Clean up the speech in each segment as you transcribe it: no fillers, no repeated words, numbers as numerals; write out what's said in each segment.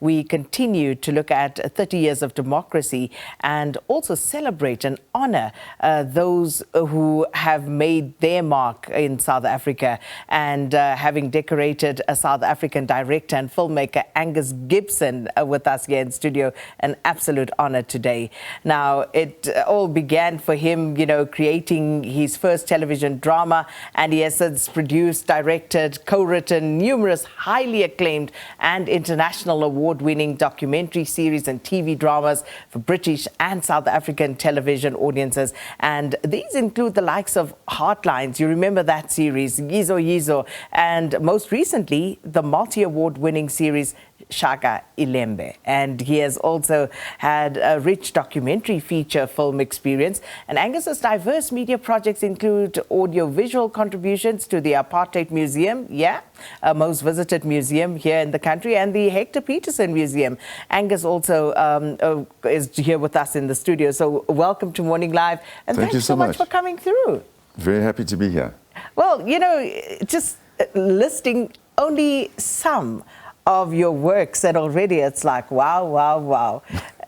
we continue to look at 30 years of democracy and also celebrate and honor those who have made their mark in South Africa. And having decorated a South African director and filmmaker, Angus Gibson, with us here in studio, an absolute honor today. Now, it all began for him, creating his first television drama, and he has since produced, directed, co-written numerous highly acclaimed and international award-winning documentary series and TV dramas for British and South African television audiences. And these include the likes of Heartlines, you remember that series, Yizo Yizo, and most recently, the multi-award winning series Shaka Ilembe. And he has also had a rich documentary feature film experience. And Angus's diverse media projects include audio-visual contributions to the Apartheid Museum, a most visited museum here in the country, and the Hector Pieterson Museum. Angus also is here with us in the studio. So welcome to Morning Live. And Thank you so much for coming through. Very happy to be here. Well, just listing only some of your works, and already it's like, wow, wow, wow.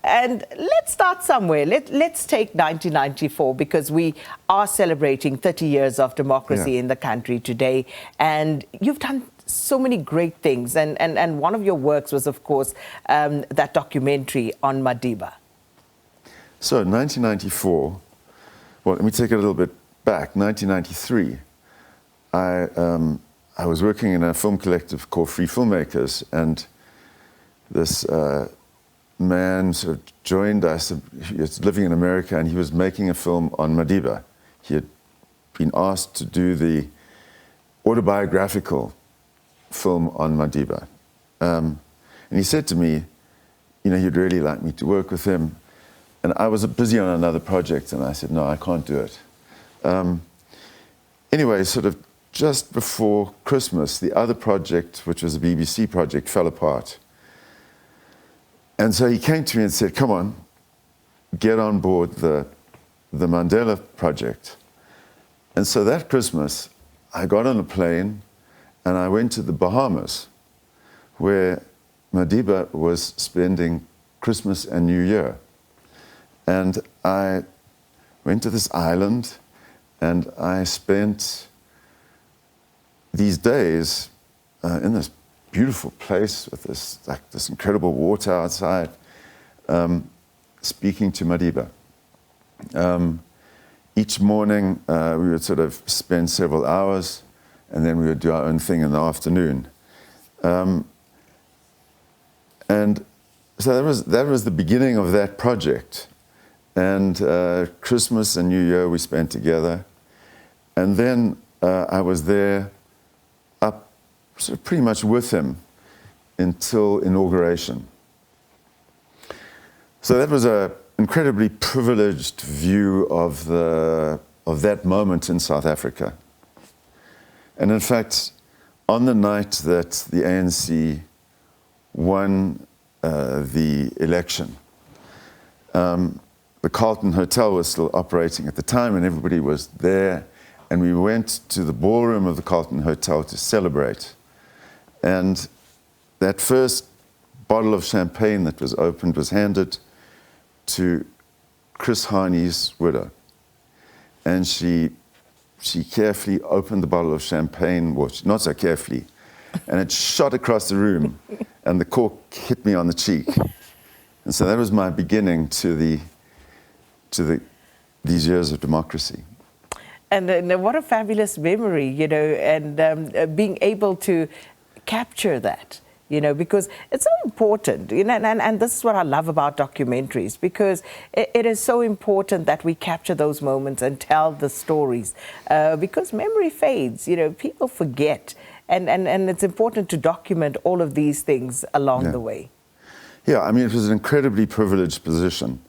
And let's start somewhere. Let's take 1994, because we are celebrating 30 years of democracy in the country today. And you've done so many great things. And one of your works was, of course, that documentary on Mandela. So 1994, well, let me take it a little bit back. 1993, I was working in a film collective called Free Filmmakers, and this man sort of joined us. He was living in America, and he was making a film on Mandela. He had been asked to do the autobiographical film on Mandela. And he said to me, he'd really like me to work with him. And I was busy on another project, and I said, no, I can't do it. Anyway, sort of just before Christmas, the other project, which was a BBC project, fell apart. And so he came to me and said, come on, get on board the Mandela project. And so that Christmas, I got on a plane and I went to the Bahamas, where Mandela was spending Christmas and New Year. And I went to this island and I spent these days in this beautiful place with this incredible water outside, speaking to Mandela. Each morning we would sort of spend several hours, and then we would do our own thing in the afternoon. And so that was the beginning of that project. And Christmas and New Year we spent together. And then I was there sort of pretty much with him until inauguration. So that was an incredibly privileged view of that moment in South Africa. And in fact, on the night that the ANC won the election, the Carlton Hotel was still operating at the time, and everybody was there. And we went to the ballroom of the Carlton Hotel to celebrate. And that first bottle of champagne that was opened was handed to Chris Hani's widow. And she carefully opened the bottle of champagne, well, not so carefully, and it shot across the room, and the cork hit me on the cheek. And so that was my beginning to these years of democracy. And what a fabulous memory, and being able to capture that, because it's so important, and this is what I love about documentaries, because it is so important that we capture those moments and tell the stories, because memory fades, people forget, and it's important to document all of these things along the way. Yeah, I mean, it was an incredibly privileged position.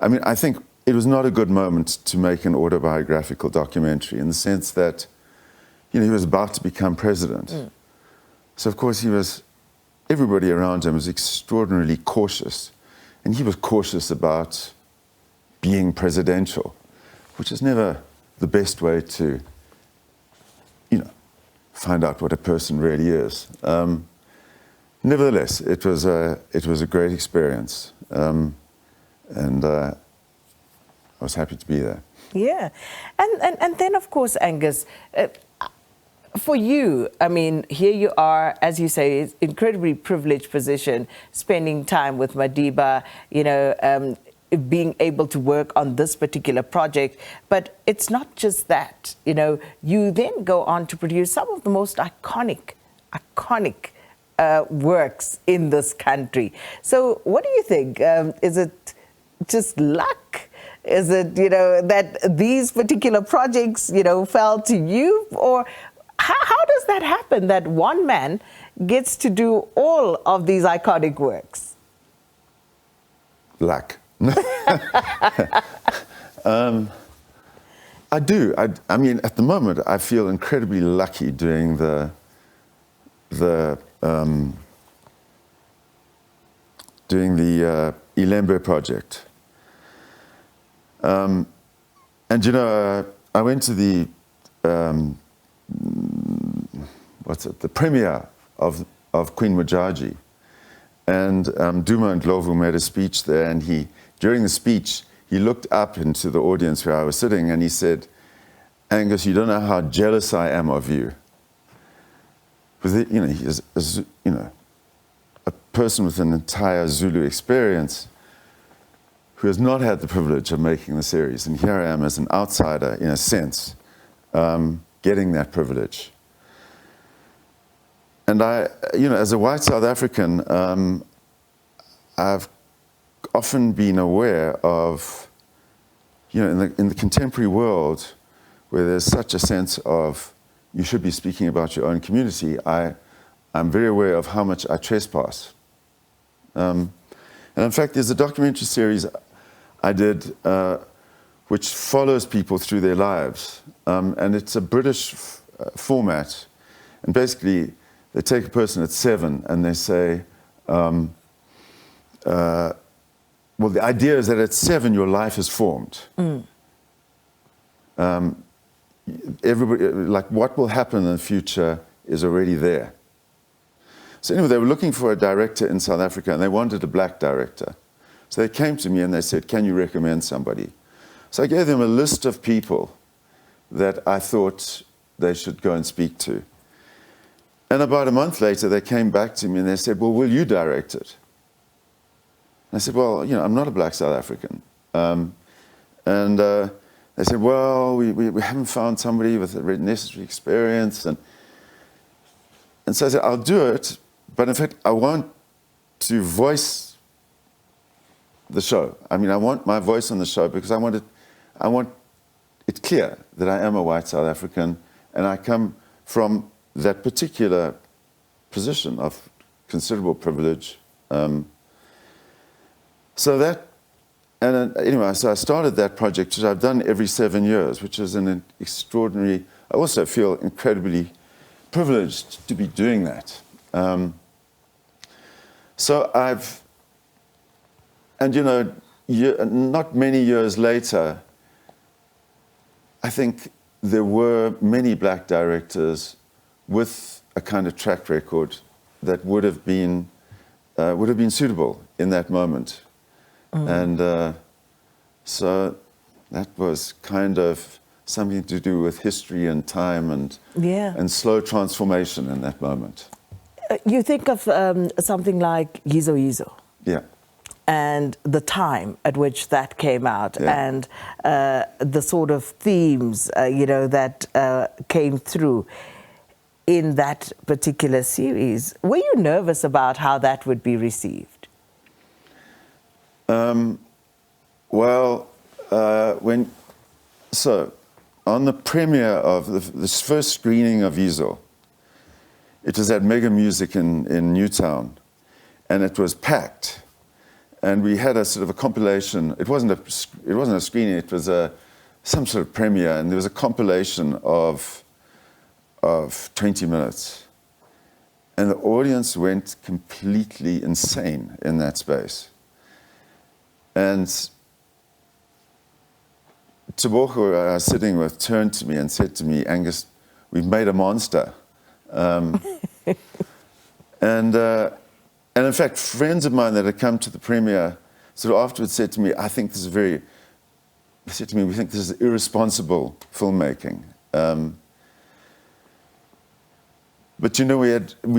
I mean, I think it was not a good moment to make an autobiographical documentary, in the sense that, he was about to become president. So, of course, everybody around him was extraordinarily cautious. And he was cautious about being presidential, which is never the best way to, find out what a person really is. nevertheless, it was a great experience, and I was happy to be there. Yeah, and then of course, Angus, for you, I mean, here you are, as you say, incredibly privileged position, spending time with Madiba, you know, being able to work on this particular project. But it's not just that, you know, you then go on to produce some of the most iconic works in this country. So what do you think? Is it just luck? Is it, you know, that these particular projects, you know, fell to you? Or how does that happen, that one man gets to do all of these iconic works? Luck. I do. I mean, at the moment, I feel incredibly lucky doing the Ilembe project. And you know, I went to the the premiere of Queen Mojaji, and Duma Ndlovu made a speech there, and during the speech he looked up into the audience where I was sitting, and he said, "Angus, you don't know how jealous I am of you." Because you know, he is you know, a person with an entire Zulu experience who has not had the privilege of making the series, and here I am as an outsider, in a sense, getting that privilege. And you know, as a white South African, I've often been aware of, you know, in the contemporary world, where there's such a sense of you should be speaking about your own community, I'm very aware of how much I trespass. And in fact, there's a documentary series I did which follows people through their lives. And it's a British format. And basically, they take a person at 7 and they say, well, the idea is that at 7 your life is formed. Everybody, like, what will happen in the future is already there. So anyway, they were looking for a director in South Africa, and they wanted a black director. So they came to me and they said, "Can you recommend somebody?" So I gave them a list of people that I thought they should go and speak to. And about a month later, they came back to me and they said, "Well, will you direct it?" And I said, "Well, you know, I'm not a black South African." They said, "Well, we haven't found somebody with the necessary experience." And so I said, "I'll do it, but in fact, I want to voice the show. I mean, I want my voice on the show because I want it clear that I am a white South African, and I come from that particular position of considerable privilege." Anyway, so I started that project, which I've done every 7 years, which is an extraordinary. I also feel incredibly privileged to be doing that. And you know, not many years later, I think there were many black directors with a kind of track record that would have been suitable in that moment. And so that was kind of something to do with history and time and slow transformation in that moment. You think of something like Yizo Yizo. Yeah. And the time at which that came out, and the sort of themes, you know, that came through in that particular series. Were you nervous about how that would be received? On the premiere of this first screening of Yizo, it was at Mega Music in Newtown, and it was packed. And we had a sort of a compilation. It wasn't a screening. It was some sort of premiere, and there was a compilation of 20 minutes, and the audience went completely insane in that space. And Tebogo, who I was sitting with, turned to me and said to me, "Angus, we've made a monster." And And in fact, friends of mine that had come to the premiere sort of afterwards said to me, I think this is very, they said to me, we think this is irresponsible filmmaking. But you know, we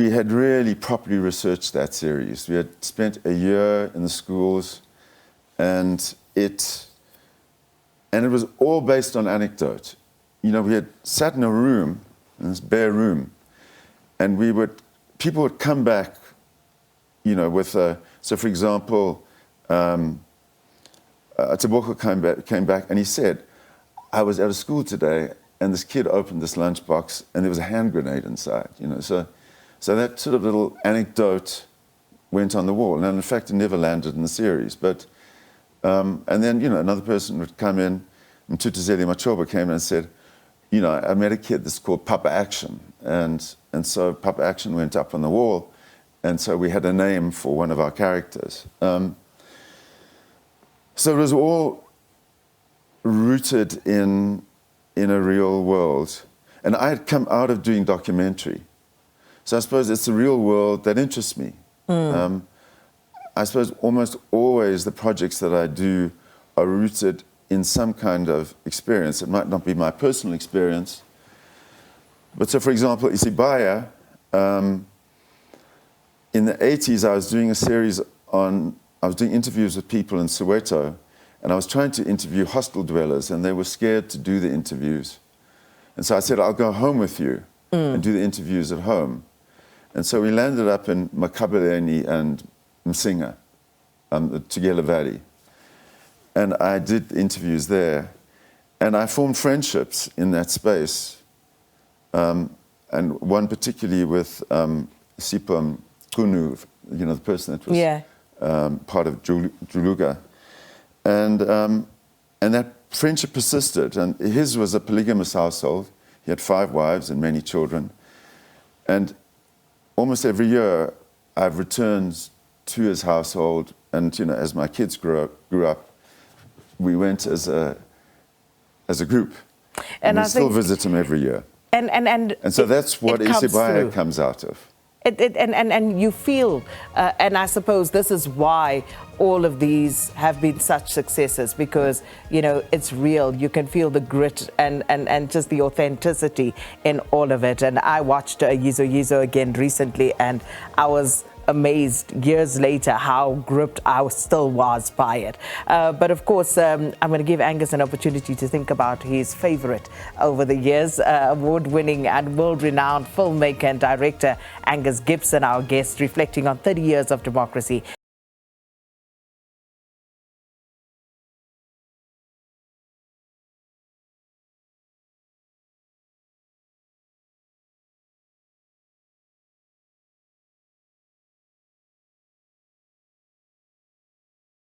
had really properly researched that series. We had spent a year in the schools, and it was all based on anecdote. You know, we had sat in a room, in this bare room, and people would come back, you know, with so for example, Taboko came back and he said, I was at a school today and this kid opened this lunchbox and there was a hand grenade inside, you know. So that sort of little anecdote went on the wall. And in fact, it never landed in the series. But, and then, you know, another person would come in, and Tutuzeli Machoba came in and said, you know, I met a kid that's called Papa Action. And so Papa Action went up on the wall. And so we had a name for one of our characters. So it was all rooted in a real world. And I had come out of doing documentary. So I suppose it's the real world that interests me. I suppose almost always the projects that I do are rooted in some kind of experience. It might not be my personal experience. But so, for example, Isibaya, in the 80s, I was doing a series I was doing interviews with people in Soweto, and I was trying to interview hostel dwellers, and they were scared to do the interviews. And so I said, I'll go home with you and do the interviews at home. And so we landed up in Makabeleni and Msinga, the Tugela Valley. And I did interviews there. And I formed friendships in that space. And one particularly with Sipho Kunu, you know, the person that was part of Juluga. And that friendship persisted. And his was a polygamous household. He had 5 wives and many children. And almost every year, I've returned to his household. And, you know, as my kids grew up, we went as a group. And we still visit him every year. And so that's what Isibaya comes out of. And you feel, and I suppose this is why all of these have been such successes, because, you know, it's real. You can feel the grit and just the authenticity in all of it. And I watched Yizo Yizo again recently, and I was amazed years later how gripped I still was by it. But of course, I'm going to give Angus an opportunity to think about his favorite over the years. Award-winning and world-renowned filmmaker and director Angus Gibson, our guest, reflecting on 30 years of democracy.